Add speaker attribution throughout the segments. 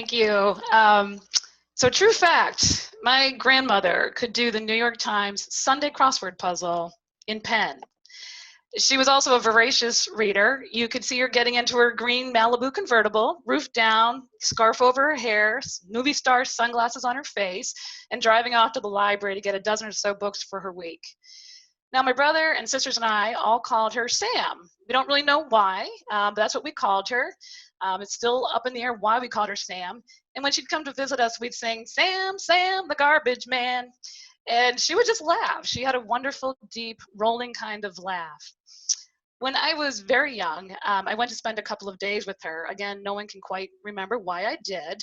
Speaker 1: Thank you. So true fact, my grandmother could do the New York Times Sunday crossword puzzle in pen. She was also a voracious reader. You could see her getting into her green Malibu convertible, roof down, scarf over her hair, movie star sunglasses on her face, and driving off to the library to get a dozen or so books for her week. Now, my brother and sisters and I all called her Sam. We don't really know why, but that's what we called her. It's still up in the air why we called her Sam. And when she'd come to visit us, we'd sing, Sam, Sam, the garbage man. And she would just laugh. She had a wonderful, deep, rolling kind of laugh. When I was very young, I went to spend a couple of days with her. Again, no one can quite remember why I did,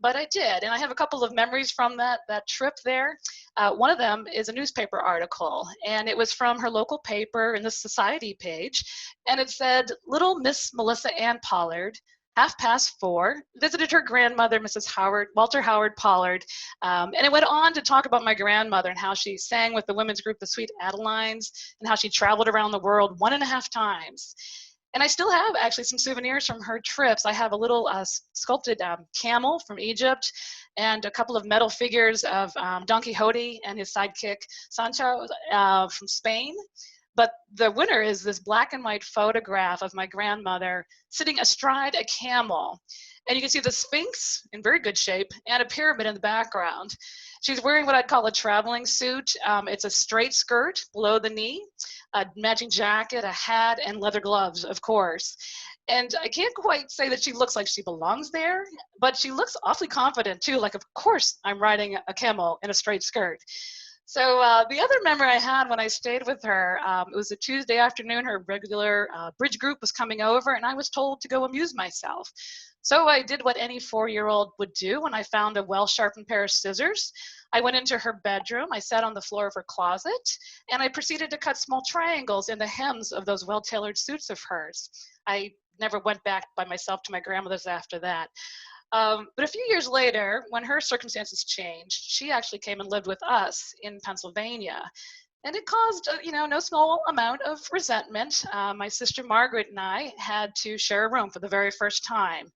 Speaker 1: but I did. And I have a couple of memories from that trip there. One of them is a newspaper article, and it was from her local paper in the society page. And it said, Little Miss Melissa Ann Pollard, 4:30, visited her grandmother, Mrs. Walter Howard Pollard. And it went on to talk about my grandmother and how she sang with the women's group, the Sweet Adelines, and how she traveled around the world 1.5 times. And I still have actually some souvenirs from her trips. I have a little sculpted camel from Egypt and a couple of metal figures of Don Quixote and his sidekick Sancho from Spain. But the winner is this black and white photograph of my grandmother sitting astride a camel. And you can see the Sphinx in very good shape and a pyramid in the background. She's wearing what I'd call a traveling suit. It's a straight skirt below the knee, a matching jacket, a hat, and leather gloves, of course. And I can't quite say that she looks like she belongs there, but she looks awfully confident too, like, of course I'm riding a camel in a straight skirt. So the other memory I had when I stayed with her, it was a Tuesday afternoon. Her regular bridge group was coming over, and I was told to go amuse myself. So I did what any 4-year-old would do when I found a well-sharpened pair of scissors. I went into her bedroom, I sat on the floor of her closet, and I proceeded to cut small triangles in the hems of those well-tailored suits of hers. I never went back by myself to my grandmother's after that. But a few years later, when her circumstances changed, she actually came and lived with us in Pennsylvania. And it caused, no small amount of resentment. My sister Margaret and I had to share a room for the very first time.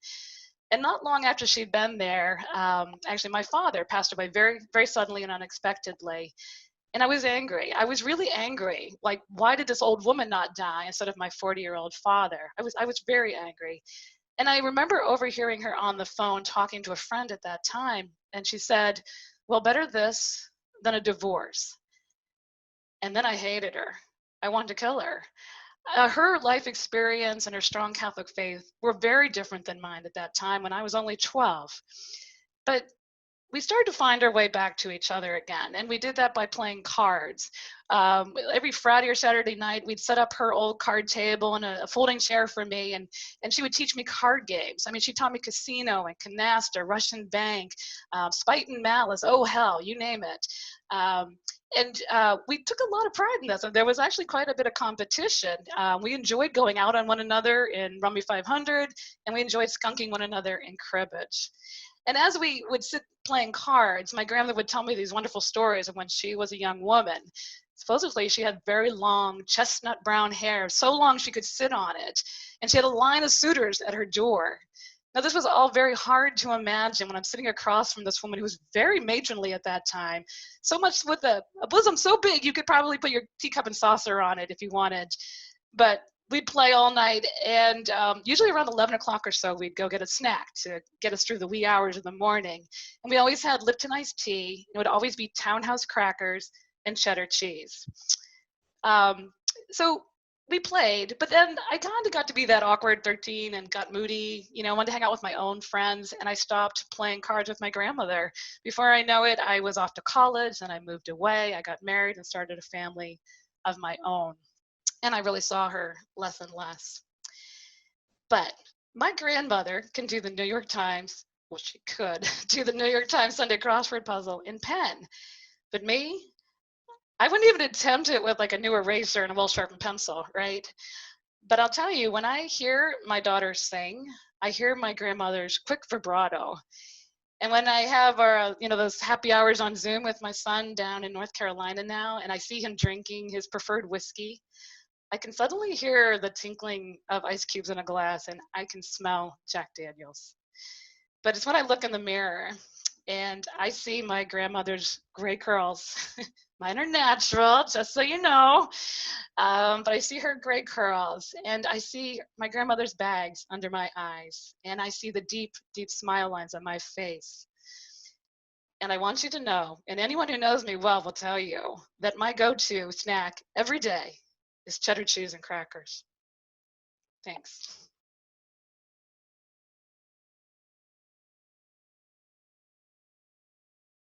Speaker 1: And not long after she'd been there, actually my father passed away very, very suddenly and unexpectedly. And I was angry. I was really angry. Like, why did this old woman not die instead of my 40-year-old father? I was very angry. And I remember overhearing her on the phone talking to a friend at that time, and she said, well, better this than a divorce. And then I hated her. I wanted to kill her. Her life experience and her strong Catholic faith were very different than mine at that time when I was only 12. But we started to find our way back to each other again, and we did that by playing cards. Every Friday or Saturday night, we'd set up her old card table and a folding chair for me, and she would teach me card games. I mean, she taught me Casino and Canasta, Russian Bank, Spite and Malice, oh hell, you name it. And we took a lot of pride in this, and there was actually quite a bit of competition. We enjoyed going out on one another in Rummy 500, and we enjoyed skunking one another in cribbage. And as we would sit playing cards, my grandmother would tell me these wonderful stories of when she was a young woman. Supposedly, she had very long chestnut brown hair, so long she could sit on it. And she had a line of suitors at her door. Now, this was all very hard to imagine when I'm sitting across from this woman who was very matronly at that time, so much with a bosom so big you could probably put your teacup and saucer on it if you wanted. But we'd play all night, and usually around 11 o'clock or so, we'd go get a snack to get us through the wee hours of the morning. And we always had Lipton iced tea. It would always be Townhouse crackers and cheddar cheese. So we played, but then I kind of got to be that awkward 13 and got moody, wanted to hang out with my own friends, and I stopped playing cards with my grandmother. Before I know it, I was off to college, and I moved away. I got married and started a family of my own. And I really saw her less and less. But my grandmother can do the New York Times, well, she could do the New York Times Sunday crossword puzzle in pen. But me, I wouldn't even attempt it with like a new eraser and a well-sharpened pencil, right? But I'll tell you, when I hear my daughter sing, I hear my grandmother's quick vibrato. And when I have our, those happy hours on Zoom with my son down in North Carolina now, and I see him drinking his preferred whiskey, I can suddenly hear the tinkling of ice cubes in a glass, and I can smell Jack Daniels. But it's when I look in the mirror and I see my grandmother's gray curls. Mine are natural, just so you know. But I see her gray curls, and I see my grandmother's bags under my eyes, and I see the deep, deep smile lines on my face. And I want you to know, and anyone who knows me well will tell you, that my go-to snack every day is cheddar cheese and crackers. Thanks.